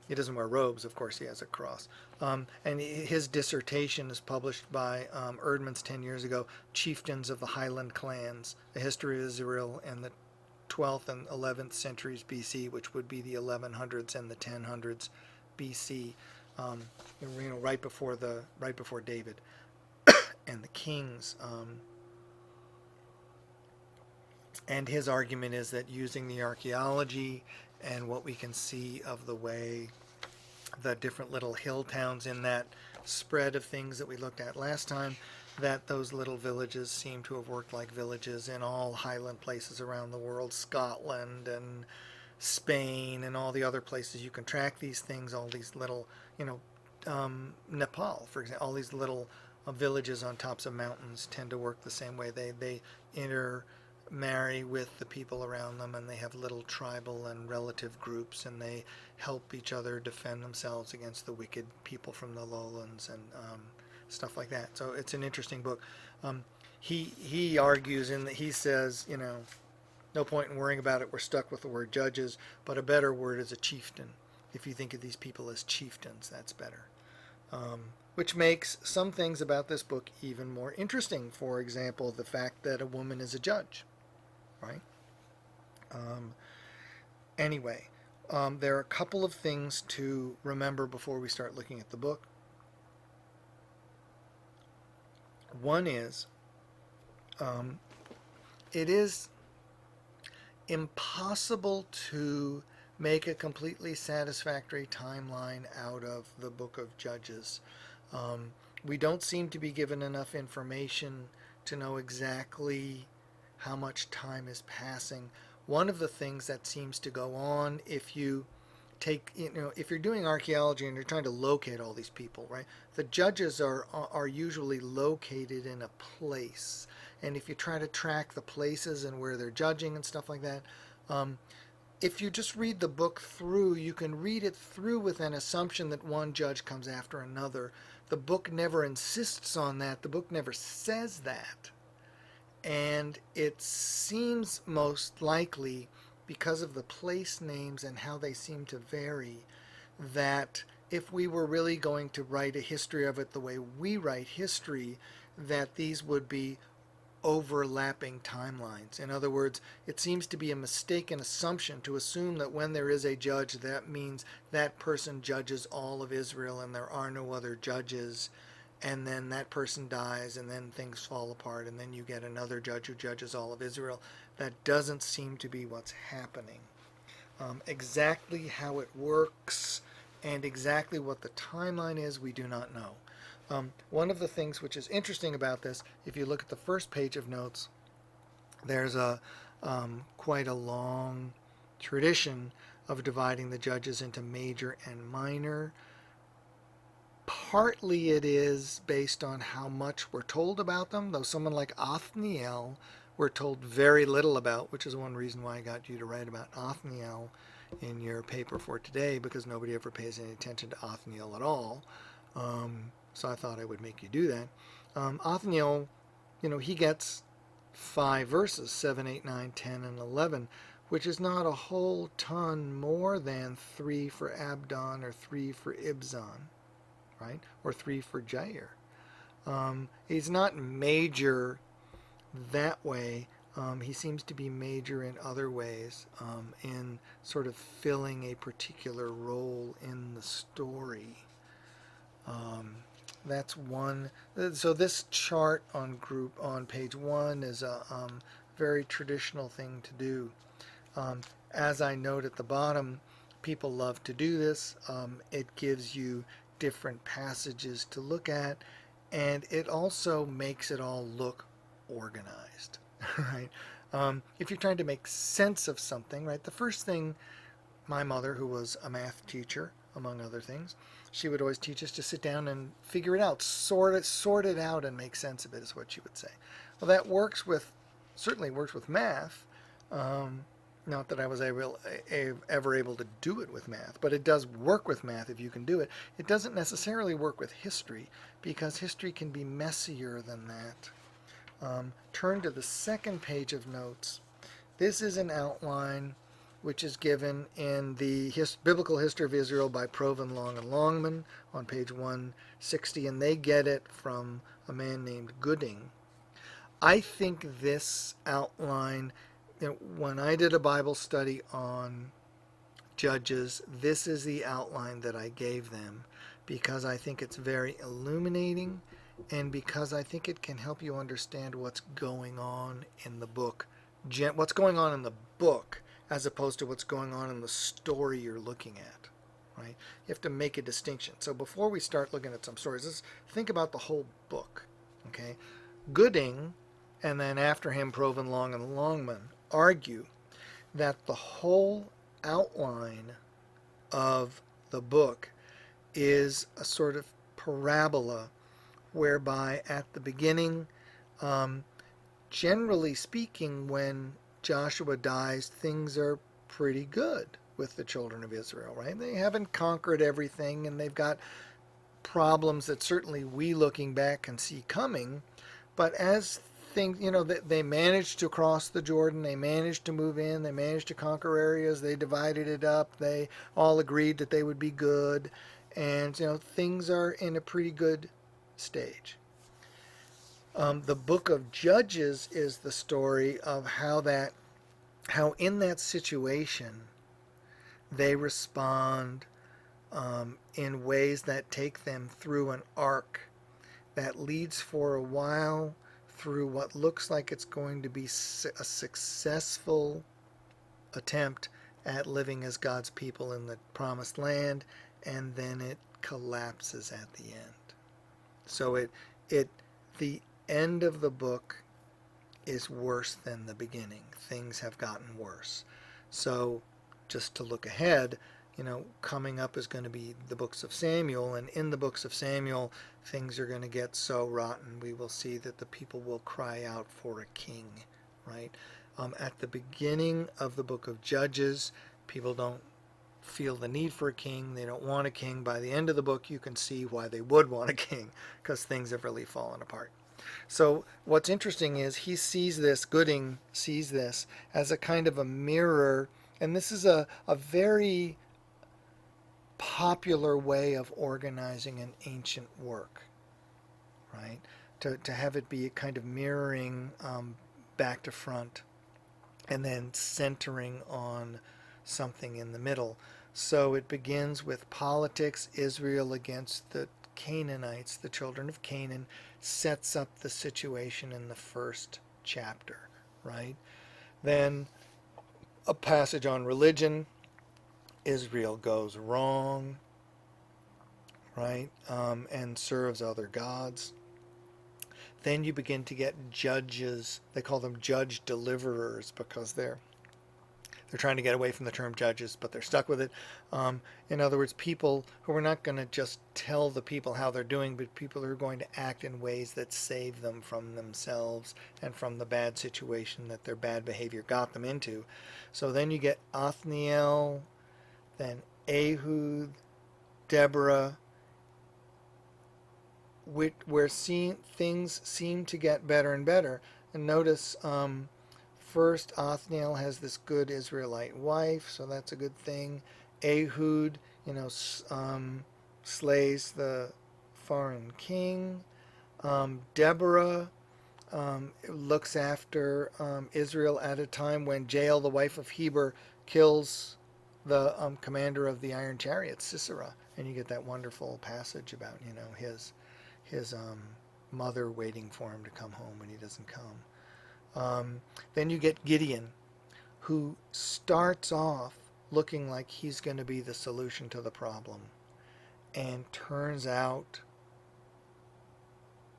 He doesn't wear robes, of course, he has a cross. And his dissertation is published by Erdman's 10 years ago, Chieftains of the Highland Clans, A History of Israel in the 12th and 11th centuries BC, which would be the 1100s and the 1000s BC, right before David and the kings. And his argument is that using the archaeology and what we can see of the way the different little hill towns in that spread of things that we looked at last time, that those little villages seem to have worked like villages in all highland places around the world, Scotland and Spain and all the other places you can track these things, all these little, Nepal, for example, all these little villages on tops of mountains tend to work the same way. They intermarry with the people around them, and they have little tribal and relative groups, and they help each other defend themselves against the wicked people from the lowlands and stuff like that. So it's an interesting book. He argues in that he says, no point in worrying about it. We're stuck with the word judges, but a better word is a chieftain. If you think of these people as chieftains, that's better. Which makes some things about this book even more interesting. For example, the fact that a woman is a judge, right? Anyway, there are a couple of things to remember before we start looking at the book. One is, it is impossible to make a completely satisfactory timeline out of the book of Judges. We don't seem to be given enough information to know exactly how much time is passing. One of the things that seems to go on if you take, if you're doing archaeology and you're trying to locate all these people, right? The judges are usually located in a place. And if you try to track the places and where they're judging and stuff like that, if you just read the book through, you can read it through with an assumption that one judge comes after another. The book never insists on that. The book never says that. And it seems most likely, because of the place names and how they seem to vary, that if we were really going to write a history of it the way we write history, that these would be overlapping timelines. In other words, it seems to be a mistaken assumption to assume that when there is a judge, that means that person judges all of Israel and there are no other judges, and then that person dies and then things fall apart and then you get another judge who judges all of Israel. That doesn't seem to be what's happening. Exactly how it works and exactly what the timeline is, we do not know. One of the things which is interesting about this, if you look at the first page of notes, there's quite a long tradition of dividing the judges into major and minor. Partly it is based on how much we're told about them, though someone like Othniel we're told very little about, which is one reason why I got you to write about Othniel in your paper for today, because nobody ever pays any attention to Othniel at all. So I thought I would make you do that. Othniel, he gets 5 verses, 7, 8, 9, 10, and 11, which is not a whole ton more than 3 for Abdon or 3 for Ibzan, right? Or 3 for Jair. He's not major that way. He seems to be major in other ways, in sort of filling a particular role in the story. That's one. So this chart on page 1 is a very traditional thing to do. As I note at the bottom, people love to do this. It gives you different passages to look at, and it also makes it all look organized, right? If you're trying to make sense of something, right? The first thing, my mother, who was a math teacher, among other things, she would always teach us to sit down and figure it out, sort it out and make sense of it, is what she would say. Well, that certainly works with math. Not that I was ever able to do it with math, but it does work with math if you can do it. It doesn't necessarily work with history, because history can be messier than that. Turn to the second page of notes. This is an outline which is given in the Biblical History of Israel by Provan, Long, and Longman on page 160, and they get it from a man named Gooding. I think this outline, when I did a Bible study on Judges, this is the outline that I gave them, because I think it's very illuminating, and because I think it can help you understand what's going on in the book, as opposed to what's going on in the story you're looking at, right? You have to make a distinction. So before we start looking at some stories, let's think about the whole book, okay? Gooding, and then after him, Provan, Long, and Longman, argue that the whole outline of the book is a sort of parabola whereby at the beginning, um, generally speaking, when Joshua dies, things are pretty good with the children of Israel, right? They haven't conquered everything, and they've got problems that certainly we looking back can see coming. But as things, they managed to cross the Jordan, they managed to move in, they managed to conquer areas, they divided it up, they all agreed that they would be good, and things are in a pretty good stage. The book of Judges is the story of how in that situation they respond in ways that take them through an arc that leads for a while through what looks like it's going to be a successful attempt at living as God's people in the promised land, and then it collapses at the end. So the end of the book is worse than the beginning. Things have gotten worse. So just to look ahead, coming up is going to be the books of Samuel, and in the books of Samuel, things are going to get so rotten. We will see that the people will cry out for a king, right? At the beginning of the book of Judges, people don't feel the need for a king. They don't want a king. By the end of the book, you can see why they would want a king, because things have really fallen apart. So what's interesting is Gooding sees this as a kind of a mirror, and this is a very popular way of organizing an ancient work, right? To have it be a kind of mirroring back to front and then centering on something in the middle. So it begins with politics, Israel against the Canaanites, the children of Canaan, sets up the situation in the first chapter, right? Then a passage on religion, Israel goes wrong, right, and serves other gods. Then you begin to get judges. They call them judge deliverers because they're trying to get away from the term judges, but they're stuck with it. In other words, people who are not going to just tell the people how they're doing, but people who are going to act in ways that save them from themselves and from the bad situation that their bad behavior got them into. So then you get Othniel, then Ehud, Deborah, where things seem to get better and better. And notice, first Othniel has this good Israelite wife, so that's a good thing. Ehud, slays the foreign king. Deborah looks after Israel at a time when Jael, the wife of Heber, kills the commander of the iron chariots, Sisera, and you get that wonderful passage about his mother waiting for him to come home when he doesn't come. Then you get Gideon, who starts off looking like he's going to be the solution to the problem, and turns out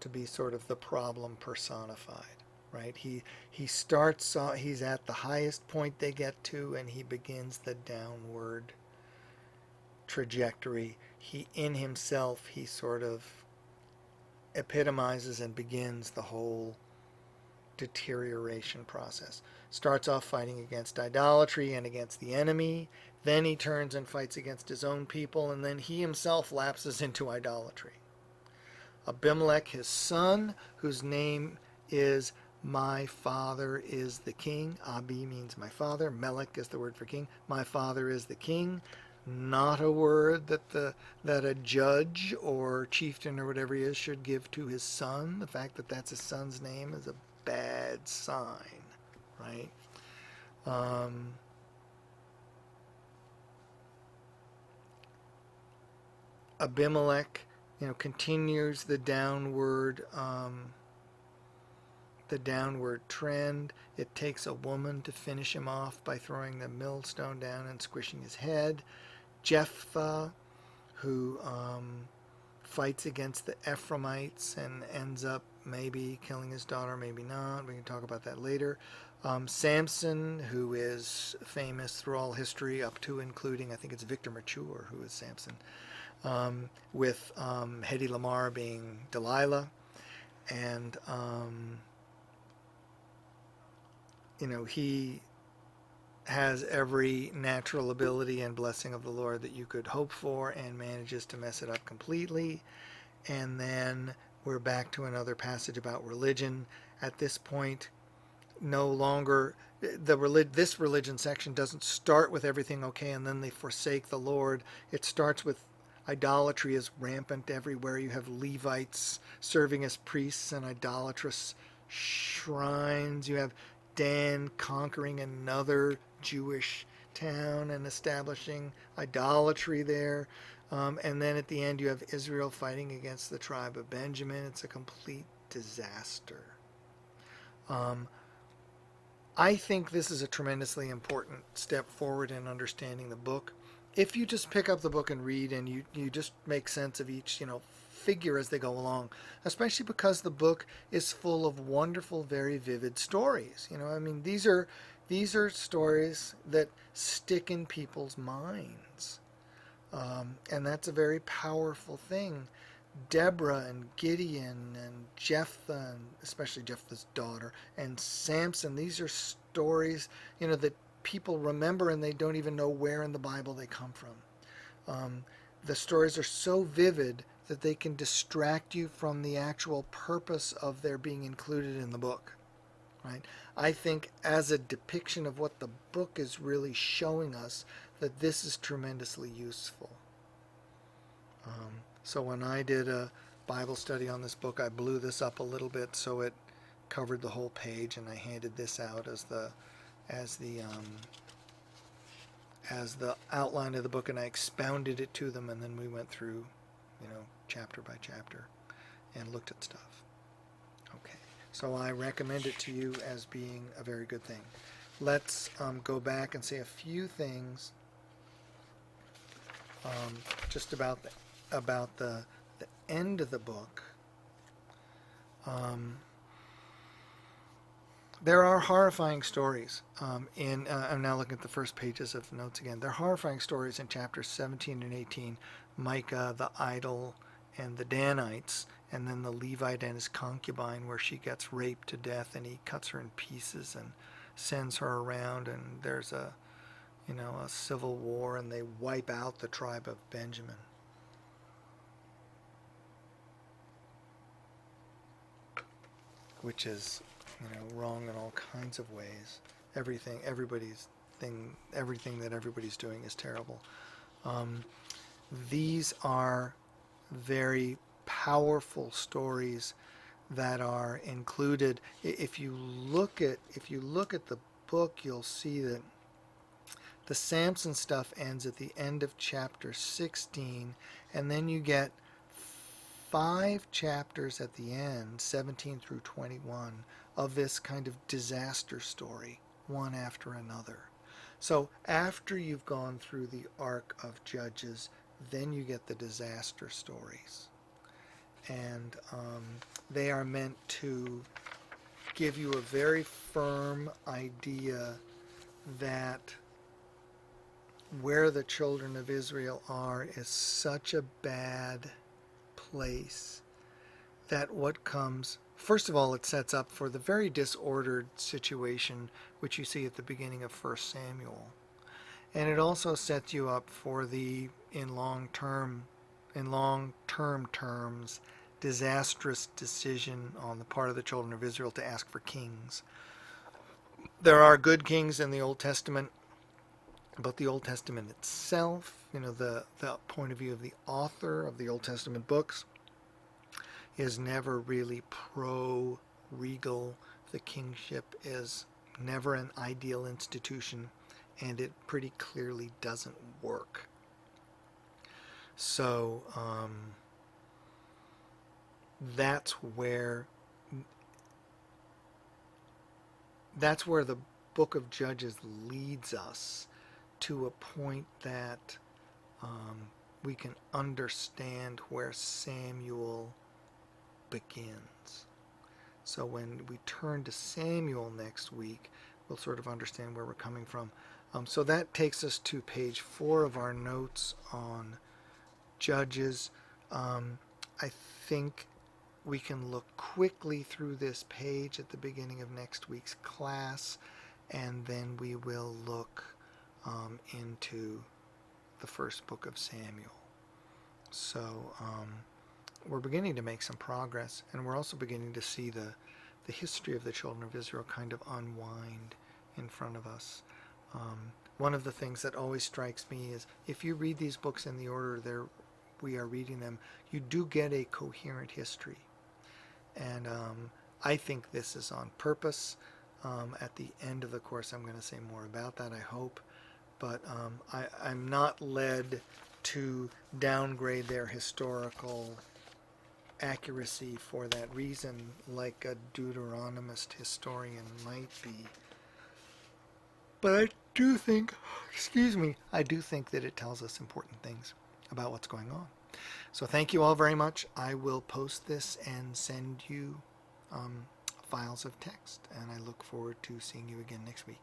to be sort of the problem personified. Right? He starts, he's at the highest point they get to, and he begins the downward trajectory. In himself, he sort of epitomizes and begins the whole deterioration process. Starts off fighting against idolatry and against the enemy. Then he turns and fights against his own people, and then he himself lapses into idolatry. Abimelech, his son, whose name is my father is the king. Abi means my father. Melech is the word for king. My father is the king. Not a word that a judge or chieftain or whatever he is should give to his son. The fact that that's his son's name is a bad sign, right? Abimelech, continues the downward trend. It takes a woman to finish him off by throwing the millstone down and squishing his head. Jephthah, who fights against the Ephraimites and ends up maybe killing his daughter, maybe not. We can talk about that later. Samson, who is famous through all history, up to including, I think it's Victor Mature, who is Samson. with Hedy Lamarr being Delilah, and he has every natural ability and blessing of the Lord that you could hope for, and manages to mess it up completely. And then we're back to another passage about religion. At this point, no longer this religion section doesn't start with everything okay and then they forsake the Lord. It starts with idolatry is rampant everywhere. You have Levites serving as priests in idolatrous shrines. You have Dan conquering another Jewish town and establishing idolatry there. And then at the end, you have Israel fighting against the tribe of Benjamin. It's a complete disaster. I think this is a tremendously important step forward in understanding the book. If you just pick up the book and read, and you just make sense of each figure as they go along, especially because the book is full of wonderful, very vivid stories. These are stories that stick in people's minds. And that's a very powerful thing. Deborah and Gideon and Jephthah, and especially Jephthah's daughter, and Samson, these are stories, that people remember and they don't even know where in the Bible they come from. The stories are so vivid that they can distract you from the actual purpose of their being included in the book. Right? I think as a depiction of what the book is really showing us, that this is tremendously useful. So when I did a Bible study on this book, I blew this up a little bit so it covered the whole page, and I handed this out as the outline of the book, and I expounded it to them, and then we went through, chapter by chapter and looked at stuff. Okay, so I recommend it to you as being a very good thing. Let's go back and say a few things just about the end of the book. There are horrifying stories I'm now looking at the first pages of the notes again. There are horrifying stories in chapters 17 and 18, Micah, the idol, and the Danites, and then the Levite and his concubine, where she gets raped to death and he cuts her in pieces and sends her around, and there's a civil war, and they wipe out the tribe of Benjamin. Which is, wrong in all kinds of ways. Everything that everybody's doing is terrible. These are very powerful stories that are included. If you look at the book, you'll see that the Samson stuff ends at the end of chapter 16, and then you get 5 chapters at the end, 17 through 21, of this kind of disaster story, one after another. So after you've gone through the arc of Judges, then you get the disaster stories. And they are meant to give you a very firm idea that where the children of Israel are is such a bad place that what comes, first of all, it sets up for the very disordered situation which you see at the beginning of 1 Samuel. And it also sets you up for the, in long-term terms, disastrous decision on the part of the children of Israel to ask for kings. There are good kings in the Old Testament, but the Old Testament itself, the point of view of the author of the Old Testament books, is never really pro-regal. The kingship is never an ideal institution, and it pretty clearly doesn't work. So that's where the book of Judges leads us to a point that we can understand where Samuel begins. So when we turn to Samuel next week, we'll sort of understand where we're coming from. So that takes us to page 4 of our notes on Judges. I think we can look quickly through this page at the beginning of next week's class, and then we will look into the first book of Samuel. So we're beginning to make some progress, and we're also beginning to see the history of the children of Israel kind of unwind in front of us. One of the things that always strikes me is if you read these books in the order we are reading them, you do get a coherent history. And I think this is on purpose. At the end of the course, I'm going to say more about that, I hope. But I'm not led to downgrade their historical accuracy for that reason, like a Deuteronomist historian might be. But I do think, I do think that it tells us important things about what's going on. So thank you all very much. I will post this and send you files of text, and I look forward to seeing you again next week.